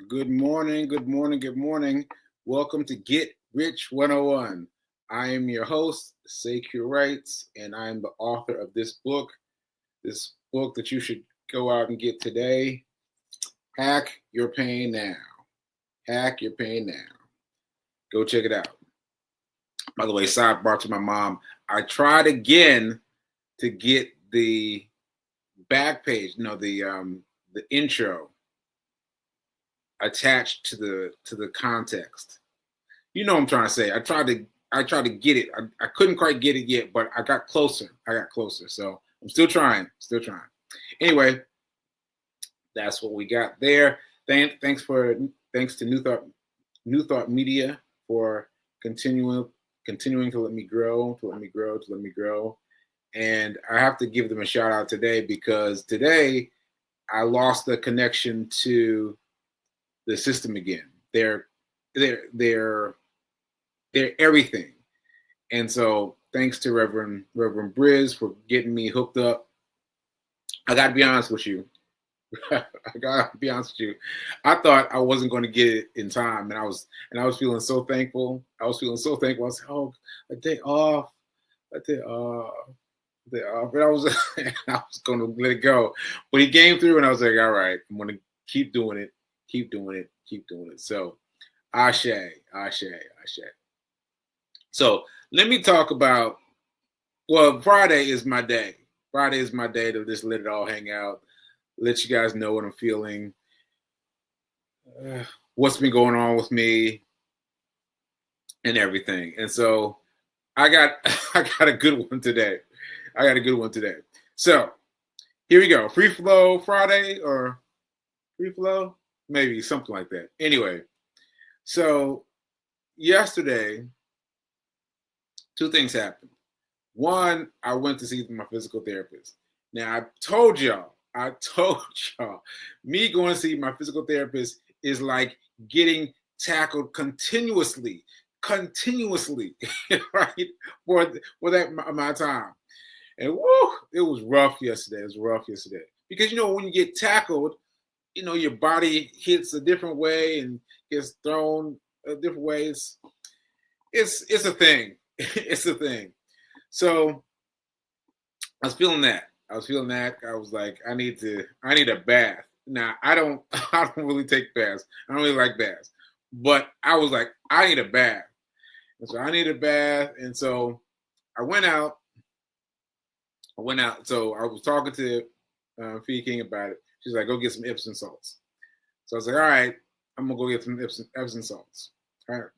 Good morning, good morning, good morning. Welcome to Get Rich 101. I am your host, Sekou Writes, and I'm the author of this book that you should go out and get today. Hack Your Pain Now. Hack Your Pain Now. Go check it out. By the way, sidebar to my mom. I tried again to get the back page, the intro attached to the context. You know what I'm trying to say. I tried to get it. I couldn't quite get it yet, but I got closer. So I'm still trying. Anyway, that's what we got there. Thanks to New Thought Media for continuing to let me grow. And I have to give them a shout out today because today I lost the connection to the system again. They're everything. And so thanks to Reverend Briz for getting me hooked up. I gotta be honest with you. I thought I wasn't going to get it in time, and I was feeling so thankful. I was like, oh, a day off. But I was going to let it go. But he came through, and I was like, all right, I'm going to keep doing it. So, ashe. So let me talk about. Well, Friday is my day. To just let it all hang out. Let you guys know what I'm feeling, what's been going on with me, and everything. And so I got a good one today. So here we go. Free flow Friday or free flow, maybe something like that. Anyway, so yesterday, two things happened. One, I went to see my physical therapist. Now I told y'all, me going to see my physical therapist is like getting tackled continuously, right? For that amount of time. And it was rough yesterday. Because, when you get tackled, your body hits a different way and gets thrown different ways. It's a thing. It's a thing. So I was feeling that. I was like, I need a bath. Now I don't really take baths. I don't really like baths. But I was like, I need a bath. And so I need a bath. And so I went out. So I was talking to Fee King about it. She's like, go get some Epsom salts. So I was like, all right, I'm gonna go get some Epsom salts. All right.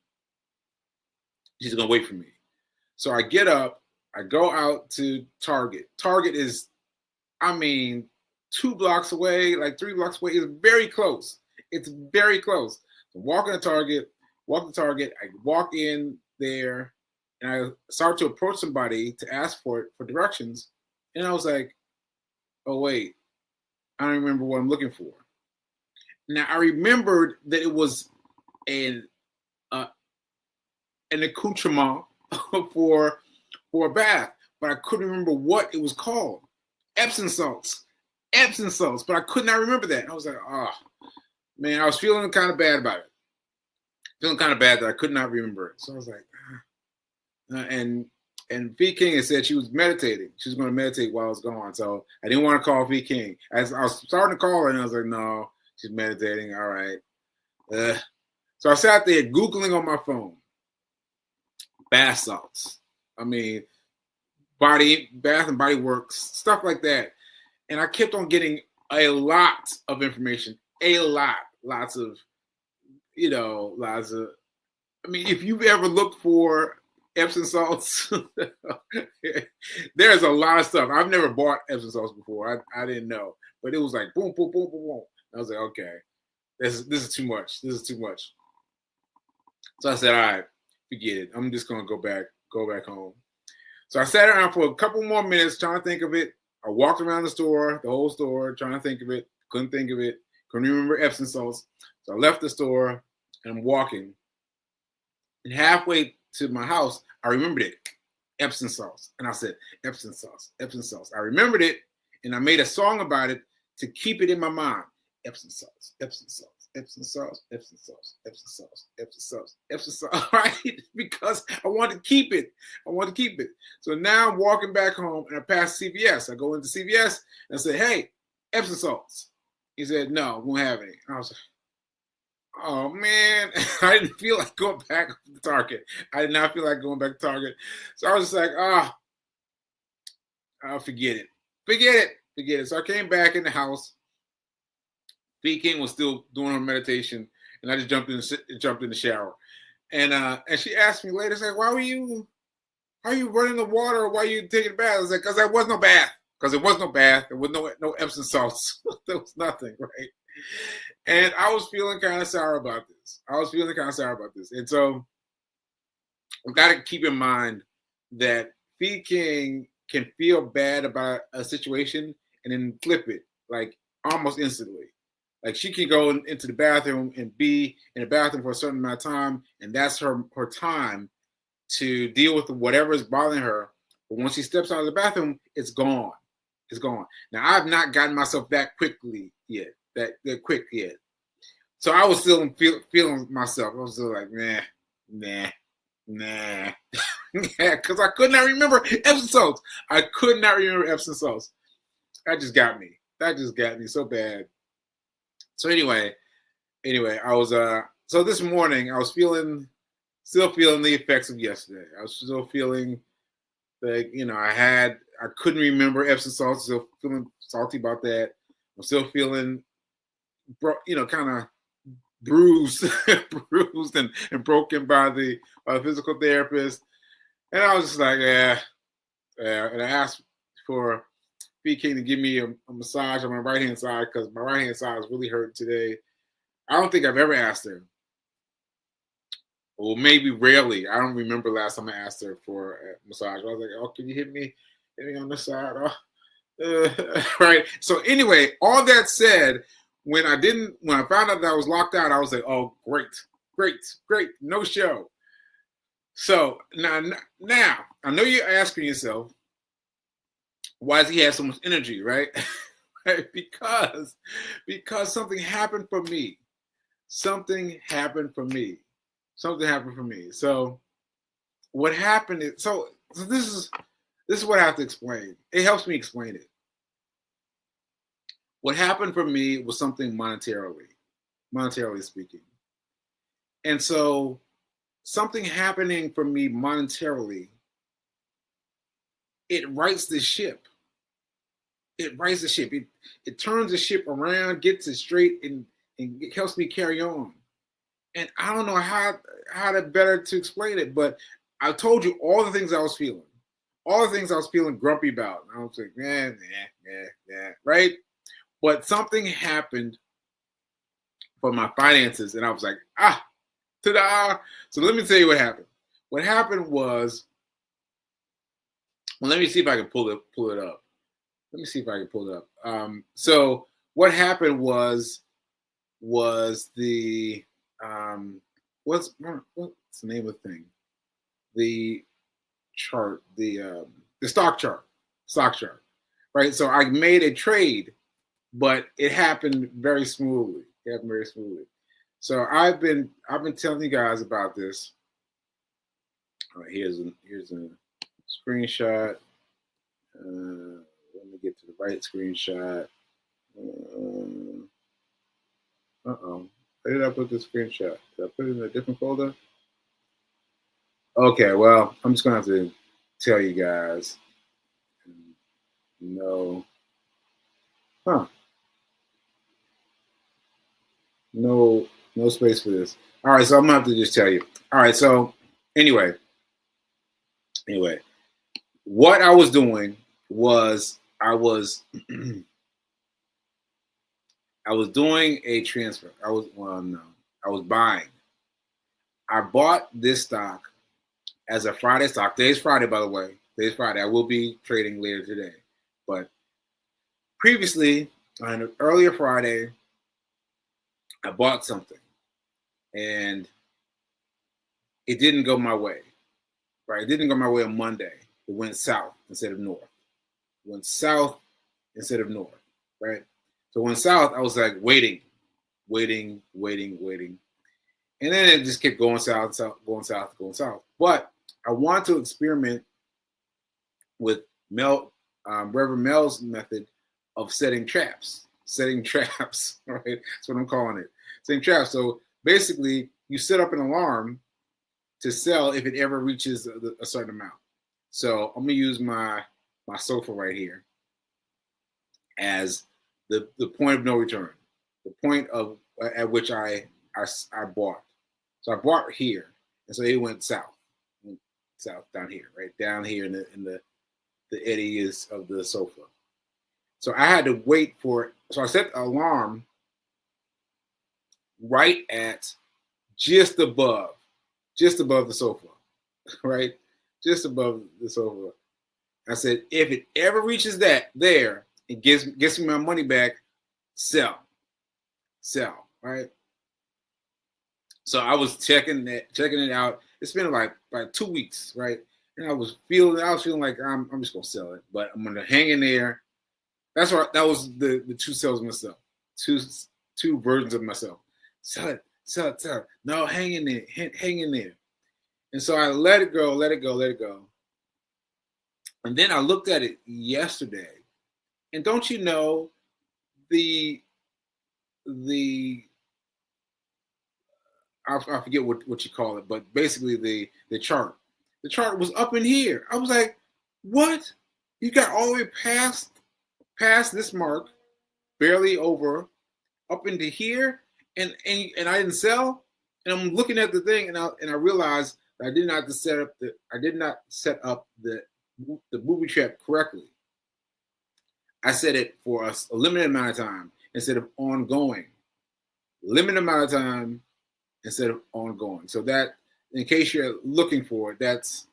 She's gonna wait for me. So I get up, I go out to Target. Target is, 2 blocks away, like 3 blocks away. It's very close. So walking to Target, I walk in there, and I start to approach somebody to ask for directions. And I was like, oh, wait, I don't remember what I'm looking for. Now, I remembered that it was an accoutrement for a bath, but I couldn't remember what it was called. Epsom salts, but I could not remember that. I was like, oh, man, I was feeling kind of bad about it. Feeling kind of bad that I could not remember it. So I was like, and V King had said she was meditating. She was going to meditate while I was gone. So I didn't want to call V King. As I was starting to call her, and I was like, no, she's meditating. All right. So I sat there Googling on my phone. Bath salts. Bath and Body Works, stuff like that. And I kept on getting a lot of information. Lots of, if you've ever looked for Epsom salts, there's a lot of stuff. I've never bought Epsom salts before. I didn't know. But it was like boom, boom, boom, boom, boom. I was like, okay, this is too much. So I said, all right, forget it. I'm just gonna go back home. So I sat around for a couple more minutes trying to think of it. I walked around the whole store, trying to think of it. Couldn't think of it. Couldn't remember Epsom salts. So I left the store and I'm walking. And halfway to my house, I remembered it. Epsom salts. And I said, Epsom salts. I remembered it and I made a song about it to keep it in my mind. Epsom salts. Epsom salts, Epsom salts, Epsom salts, Epsom salts, Epsom salts, right? Because I want to keep it. I want to keep it. So now I'm walking back home and I pass CVS. I go into CVS and I say, hey, Epsom salts. He said, no, we won't have any. I was like, oh man, I didn't feel like going back to Target. I did not feel like going back to Target. So I was just like, I'll forget it. Forget it. Forget it. So I came back in the house. B King was still doing her meditation, and I just jumped in the shower. And she asked me later, like, why are you running the water? Why are you taking a bath? I was like, because there was no bath. Because there was no bath. There was no Epsom salts. There was nothing, right? And I was feeling kind of sour about this. And so I've got to keep in mind that B King can feel bad about a situation and then flip it like almost instantly. Like she can go into the bathroom and be in the bathroom for a certain amount of time, and that's her time to deal with whatever is bothering her. But once she steps out of the bathroom, it's gone. It's gone. Now I've not gotten myself that quickly yet. That quick yet. So I was still feeling myself. I was still like, nah. Because I could not remember Epsom salts. That just got me. So bad. So anyway, I was so this morning I was still feeling the effects of yesterday. I was still feeling like, I couldn't remember Epsom salts, still feeling salty about that. I'm still feeling kind of bruised and broken by the physical therapist. And I was just like, yeah. And I asked for B King to give me a massage on my right-hand side because my right-hand side is really hurting today. I don't think I've ever asked her. Or maybe rarely. I don't remember last time I asked her for a massage. I was like, oh, can you hit me on the side? Right. So anyway, all that said, when I found out that I was locked out, I was like, oh, great. No show. So now I know you're asking yourself, why does he have so much energy, right? because something happened for me. So what happened is, so this is what I have to explain. It helps me explain it. What happened for me was something monetarily speaking. And so something happening for me monetarily, it rights the ship. It turns the ship around, gets it straight, and it helps me carry on. And I don't know how to better to explain it, but I told you all the things I was feeling. Grumpy about. I was like, nah, right? But something happened for my finances, and I was like, ta-da! So let me tell you what happened. What happened was, well, let me see if I can pull it up. So what happened was the what's the name of the thing? The chart, the stock chart, right? So I made a trade, but it happened very smoothly. So I've been telling you guys about this. All right, here's a screenshot. Let me get to the right screenshot. Where did I put the screenshot? Did I put it in a different folder? Okay, well, I'm just gonna have to tell you guys. No. No space for this. All right, so I'm gonna have to just tell you. All right, so anyway, what I was doing was I was doing a transfer. I was buying. I bought this stock as a Friday stock. Today's Friday, by the way. Today's Friday. I will be trading later today. But previously, on an earlier Friday, I bought something. And it didn't go my way. Right? It didn't go my way on Monday. It went south instead of north. Right? So when south, I was like waiting. waiting. And then it just kept going south. But I want to experiment with Reverend Mel's method of setting traps. Right? That's what I'm calling it. Setting traps. So basically, you set up an alarm to sell if it ever reaches a certain amount. So I'm gonna use my sofa right here as the point of no return, the point of at which I bought. So I bought here, and so it went south down here, right down here in the edges of the sofa. So I had to wait for it. So I set the alarm right at just above the sofa, right? Just above the sofa. I said, if it ever reaches that there, it gets me my money back, sell, right? So I was checking it out. It's been like 2 weeks, right? And I was feeling like I'm just gonna sell it, but I'm gonna hang in there. That's right. That was the two selves of myself, two versions of myself. Sell it. No, hang in there. And so I let it go. And then I looked at it yesterday, and don't you know, I forget what you call it, but basically the chart was up in here. I was like, what? You got all the way past this mark, barely over, up into here, and I didn't sell. And I'm looking at the thing, and I realized that I did not set up the booby trap correctly. I set it for a limited amount of time instead of ongoing. Limited amount of time instead of ongoing. So that, in case you're looking for it, that's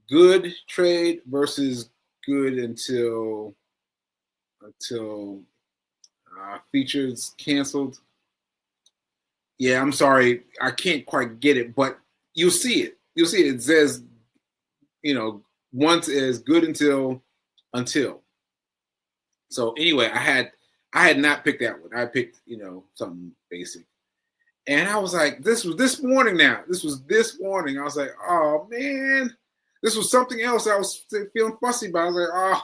good trade versus good until features canceled. Yeah, I'm sorry, I can't quite get it, but you'll see it. It says, once is good until. So anyway, I had not picked that one. I picked, something basic. And I was like, this was this morning now. This was this morning. I was like, oh man, this was something else I was feeling fussy about. I was like, oh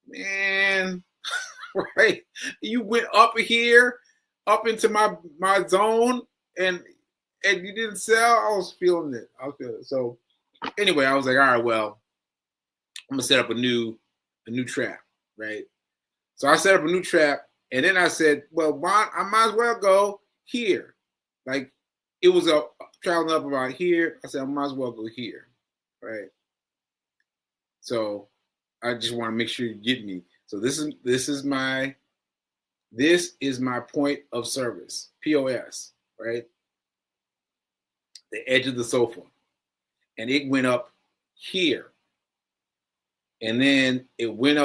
man, right? You went up here, up into my zone, and you didn't sell. I was feeling it. So anyway, I was like, all right, well, I'm gonna set up a new trap, right? So I set up a new trap, and then I said, well, I might as well go here. Like, it was traveling up about here. I said, I might as well go here, right? So I just want to make sure you get me. So this is my point of service, POS, right? The edge of the sofa, and it went up here, and then it went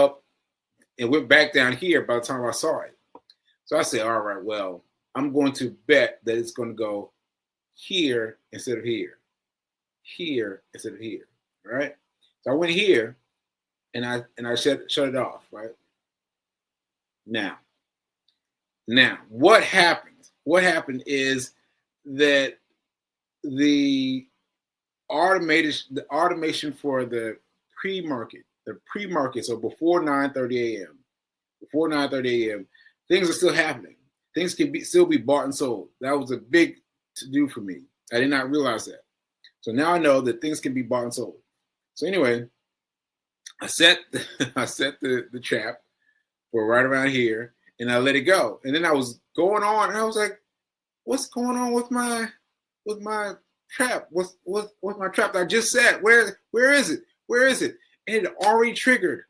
back down here by the time I saw it. So I said, all right, well, I'm going to bet that it's going to go here instead of here. Here instead of here. All right. So I went here and I shut it off, right? Now, what happened? What happened is that the automation for the pre-market, so before 9:30 a.m., things are still happening. Things can still be bought and sold. That was a big to-do for me. I did not realize that. So now I know that things can be bought and sold. So anyway, I set the trap for right around here, and I let it go. And then I was going on, and I was like, what's going on with my trap? What's my trap that I just set? Where is it? And it had already triggered.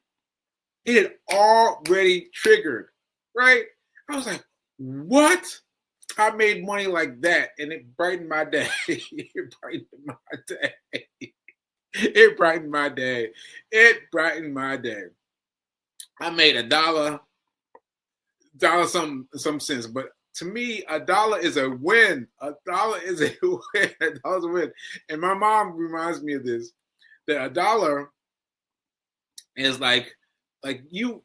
Right? I was like, what? I made money like that, and it brightened my day. It brightened my day. I made $1 some cents, but to me, $1 is a win. $1 is a win. $1 is a win. And my mom reminds me of this, that $1 is like you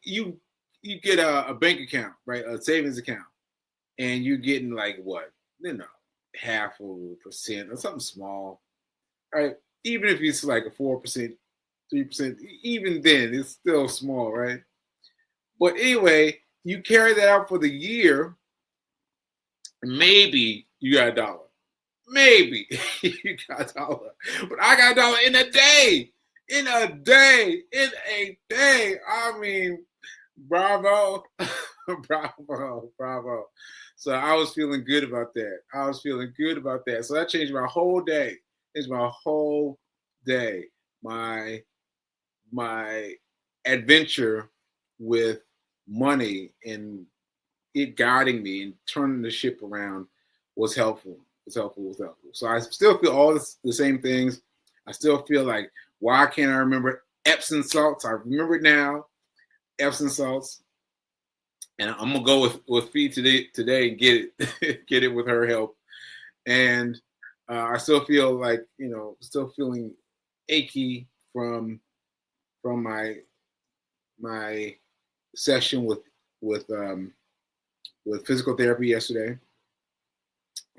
get a bank account, right? A savings account. and you're getting like what, half of a percent or something small, right? Even if it's like a 4%, 3%, even then it's still small, right? But anyway, you carry that out for the year, maybe you got $1. Maybe you got $1. But I got $1 in a day. In a day. In a day. I mean, bravo. Bravo. So I was feeling good about that. So that changed my whole day. It's my whole day. My adventure with money and it guiding me and turning the ship around was helpful. So I still feel all the same things. I still feel like, why can't I remember Epsom salts? I remember it now, Epsom salts. And I'm gonna go with Fee today and get it get it with her help. And I still feel like, still feeling achy from my session with physical therapy yesterday,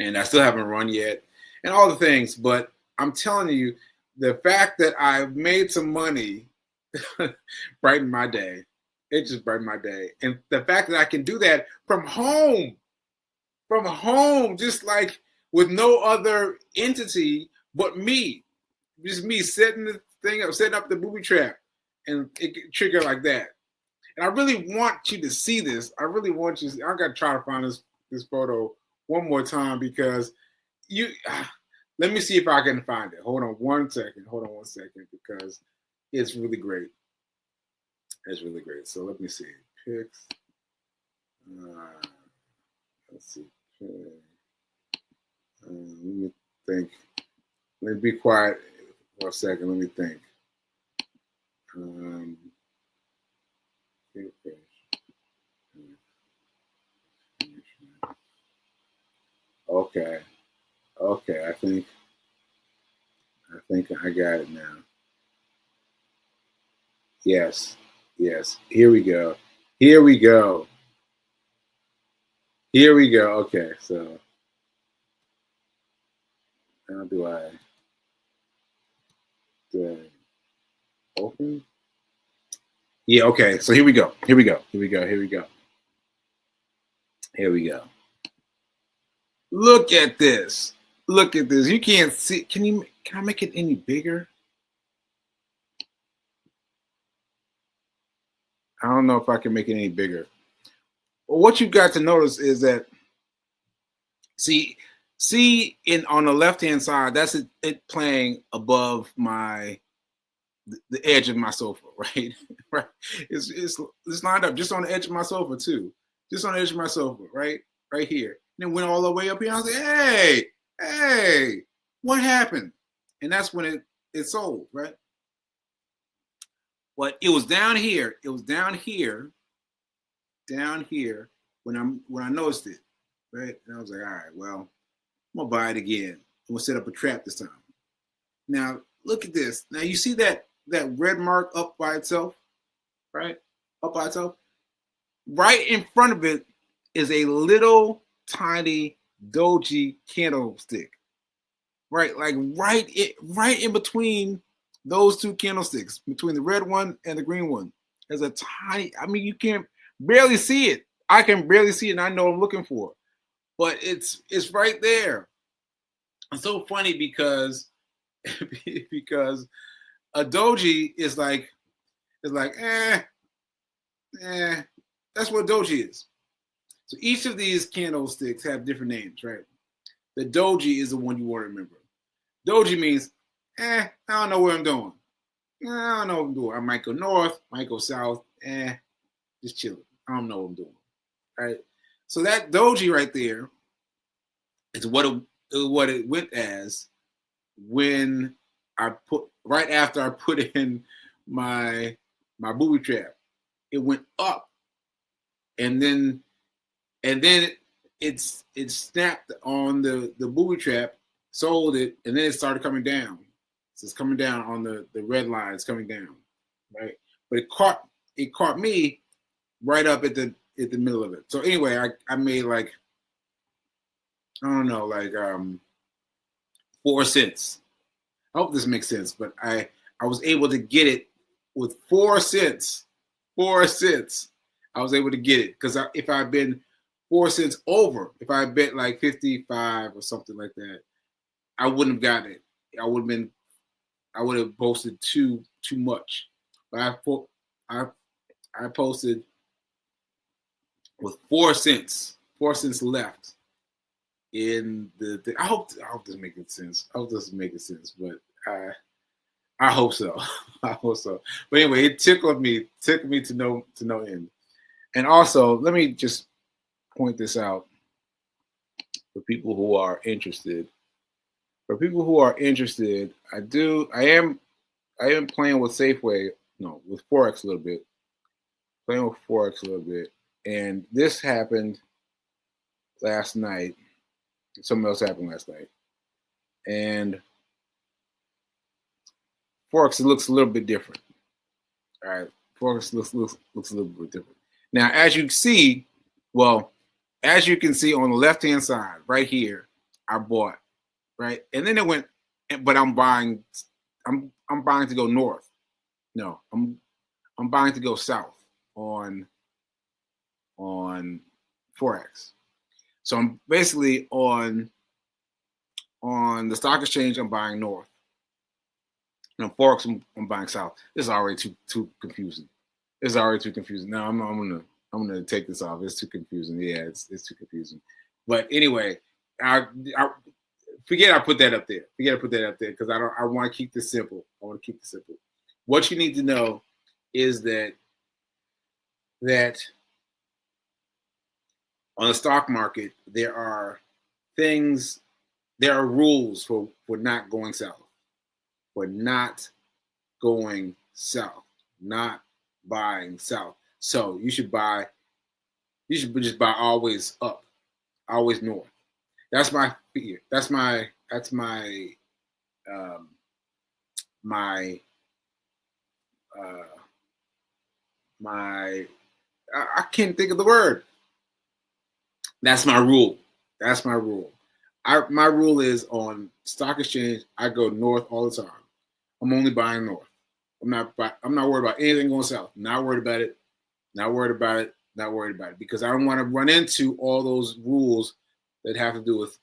and I still haven't run yet, and all the things. But I'm telling you, the fact that I've made some money brightened my day. It just brightened my day, and the fact that I can do that from home, just like with no other entity but me, just me setting the thing up, setting up the booby trap, and it can trigger like that. And I really want you to see this. I really want you to see. I got to try to find this photo one more time because let me see if I can find it. Hold on one second because it's really great. It's really great. So let me see. Pics. Let's see. Let me think. Let me be quiet for a second. Let me think. Okay. I think I got it now. Yes. Here we go. Okay, so how do I open? Yeah, okay. So here we go. Look at this. You can't see. Can I make it any bigger? I don't know if I can make it any bigger. Well, what you got to notice is that see on the left hand side, that's it playing above the edge of my sofa, right? Right. It's lined up just on the edge of my sofa too. Just on the edge of my sofa, right here. And then went all the way up here. I was like, hey, what happened? And that's when it sold, right? But it was down here. When I noticed it, right? And I was like, all right, well, I'm gonna buy it again. I'm gonna set up a trap this time. Now look at this. Now you see that red mark up by itself, right? Up by itself. Right in front of it is a little tiny doji candlestick. Right, like right in between those two candlesticks, between the red one and the green one. There's a tiny, I mean, you can barely see it. I can barely see it, and I know what I'm looking for. But it's right there. It's so funny because a doji is like that's what doji is. So each of these candlesticks have different names, right? The doji is the one you want to remember. Doji means, I don't know what I'm doing. I don't know what I'm doing. I might go north, might go south, just chilling. I don't know what I'm doing, right? So that doji right there is what it went as when right after I put in my booby trap. It went up, and then it snapped on the booby trap, sold it, and then it started coming down. So it's coming down on the red line. It's coming down, right? But it caught me right up at the middle of it. So anyway, I made like I don't know, like 4 cents. I hope this makes sense, but I was able to get it with 4 cents. 4 cents. I was able to get it because if I had been 4 cents over, if I had bet like 55 or something like that, I wouldn't have gotten it. I would have posted too much. But I I posted with 4 cents, 4 cents left in the thing. I hope this is making sense. I hope this is making sense, but I hope so. I hope so. But anyway, it tickled me to no end. And also, let me just point this out for people who are interested. For people who are interested, I am playing with Safeway, no, with Forex a little bit. Playing with Forex a little bit. And this happened last night. Something else happened last night. And Forex looks a little bit different. All right. Forex looks a little bit different. Now, as you can see on the left-hand side, right here, I bought, right? And then it went, but I'm buying to go north. No, I'm buying to go south on Forex. So I'm basically on the stock exchange, I'm buying north. And on Forex, I'm buying south. This is already too confusing. It's already too confusing. Now I'm gonna take this off. It's too confusing. Yeah, it's too confusing. But anyway, I forget I put that up there. Because I want to keep this simple. What you need to know is that on the stock market there are rules for not going south. For not going south. Not buying south. So you should just buy always up, always north. That's my fear. That's my I can't think of the word. That's my rule. My rule is on stock exchange, I go north all the time. I'm only buying north. I'm not worried about anything going south. Not worried about it. Because I don't want to run into all those rules that have to do with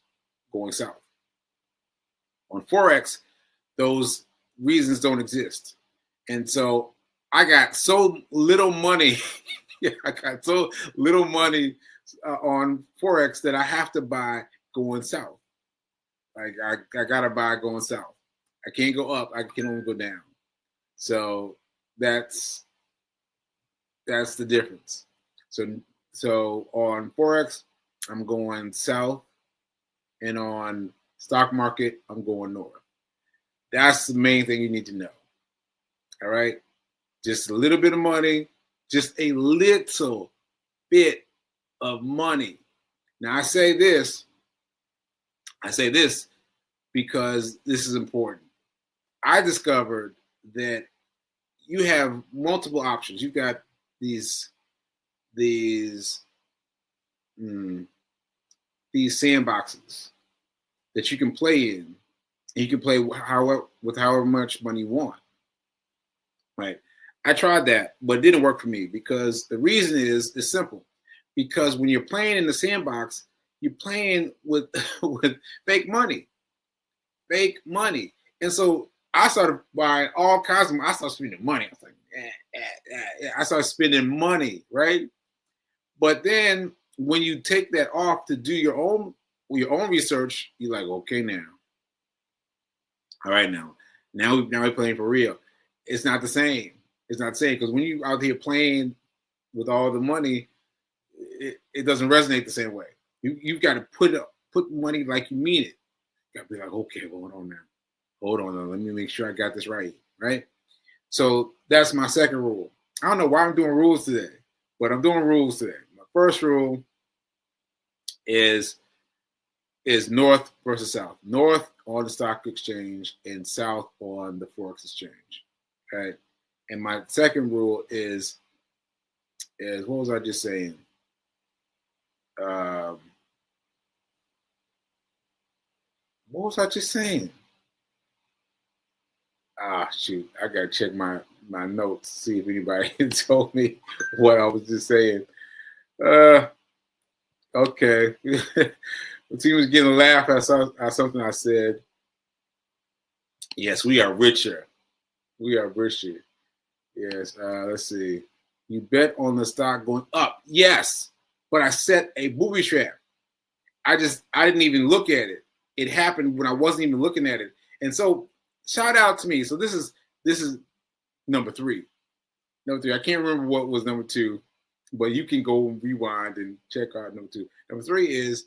going south. On Forex, those reasons don't exist. And so I got so little money. On Forex that I have to buy going south. Like I gotta buy going south. I can't go up. I can only go down. So that's the difference. So on Forex, I'm going south, and on stock market, I'm going north. That's the main thing you need to know. All right, just a little bit of money, just a little bit of money. Now I say this because this is important. I discovered that you have multiple options. You've got these sandboxes that you can play in. You can play with however much money you want. Right? I tried that, but it didn't work for me because the reason is simple. Because when you're playing in the sandbox, you're playing with fake money. And so I started buying all kinds of. I started spending money. I was like, I started spending money, right? But then when you take that off to do your own research, you're like, okay, now, all right, now we're playing for real. It's not the same. Because when you out here playing with all the money, it doesn't resonate the same way. You've got to put money like you mean it. You got to be like, okay, hold on now. Let me make sure I got this right. So that's my second rule. I don't know why I'm doing rules today, but I'm doing rules today. My first rule is north versus south. North on the stock exchange and south on the Forex exchange. Okay. And my second rule is what was I just saying? What was I just saying? Ah, shoot. I got to check my notes, see if anybody told me what I was just saying. Okay. The team was getting a laugh at something I said. Yes, we are richer. We are richer. Yes. Let's see. You bet on the stock going up. Yes. But I set a booby trap. I didn't even look at it. It happened when I wasn't even looking at it. And so shout out to me. So this is number 3. Number 3. I can't remember what was number 2, but you can go and rewind and check out number 2. Number three is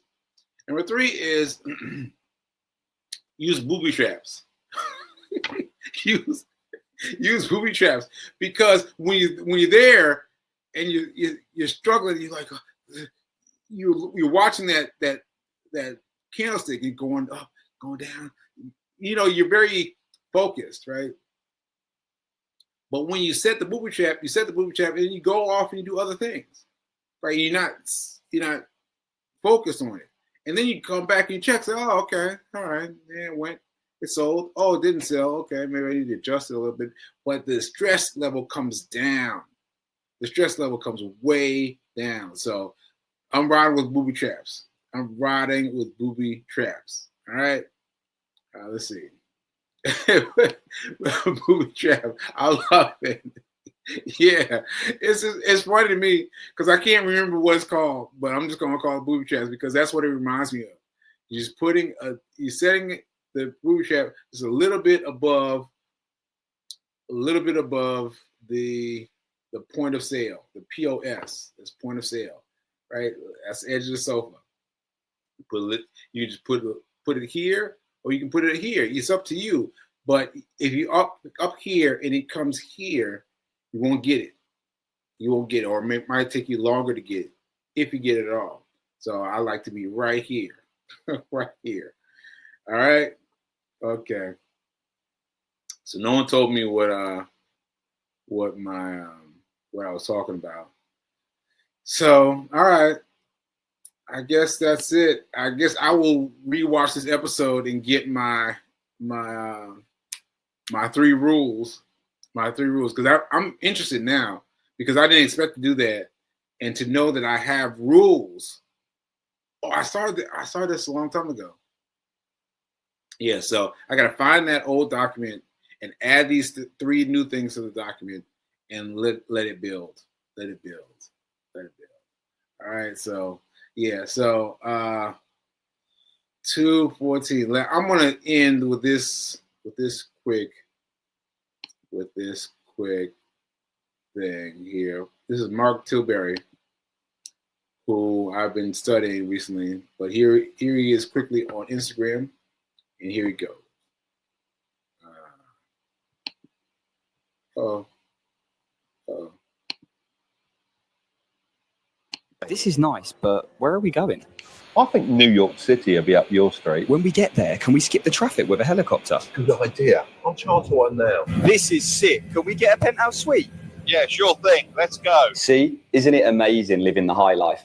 use booby traps. use booby traps, because when you're there and you're struggling, you're like you're watching that candlestick and going up, going down. You're very focused, right? But when you set the booby trap, and you go off and you do other things, right? You're not focused on it. And then you come back and you check, say, oh, okay, all right, yeah, it went, it sold. Oh, it didn't sell. Okay, maybe I need to adjust it a little bit. But the stress level comes down. The stress level comes way down. So I'm riding with booby traps. All right. Let's see. Booby trap. I love it. Yeah, it's funny to me because I can't remember what it's called, but I'm just gonna call it booby traps because that's what it reminds me of. You're just you're setting the booby trap just a little bit above the point of sale, the POS. That's point of sale, right? That's the edge of the sofa. You just put it here, or you can put it here. It's up to you. But if you up here and it comes here, you won't get it. You won't get it, or it might take you longer to get it, if you get it at all. So I like to be right here, right here. All right, okay. So no one told me what I was talking about. So all right, I guess that's it. I guess I will rewatch this episode and get my 3 rules. My 3 rules, because I'm interested now, because I didn't expect to do that, and to know that I have rules. Oh, I started this a long time ago. Yeah, so I got to find that old document and add these 3 new things to the document and let it build. Let it build. All right, so yeah, so 2:14. I'm gonna end with this quick thing here. This is Mark Tilbury, who I've been studying recently, but here he is quickly on Instagram, and here he goes. This is nice, but where are we going? I think New York City will be up your street. When we get there, can we skip the traffic with a helicopter? Good idea. I'll charter one now. This is sick. Can we get a penthouse suite? Yeah, sure thing. Let's go. See, isn't it amazing living the high life?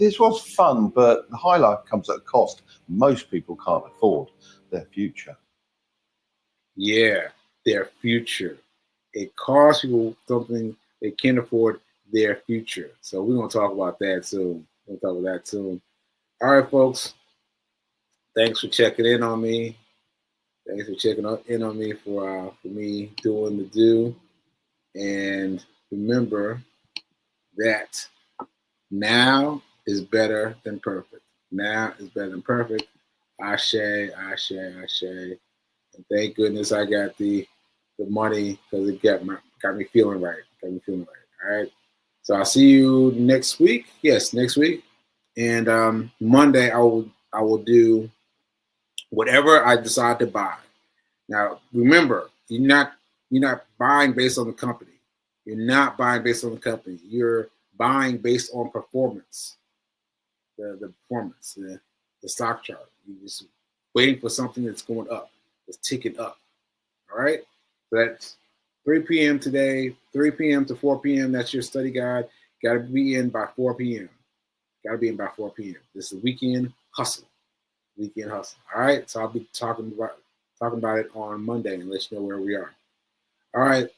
This was fun, but the high life comes at a cost most people can't afford. Their future. Yeah, their future. It costs people something they can't afford, their future. So we're going to talk about that soon. All right, folks. Thanks for checking in on me. Thanks for checking in on me for me doing the do. And remember that now is better than perfect. Now is better than perfect. Ashe. And thank goodness I got the money, because it got me feeling right. All right. So I'll see you next week. Yes, next week. And Monday I will do whatever I decide to buy. Now remember, you're not buying based on the company. You're not buying based on the company. You're buying based on performance. The performance, the stock chart. You're just waiting for something that's going up. It's ticking up. All right. So that's 3 p.m. today, 3 p.m. to 4 p.m. That's your study guide. Got to be in by 4 p.m. This is the weekend hustle. weekend hustle. All right. So I'll be talking about it on Monday and let you know where we are. All right.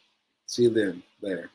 See you then. Later.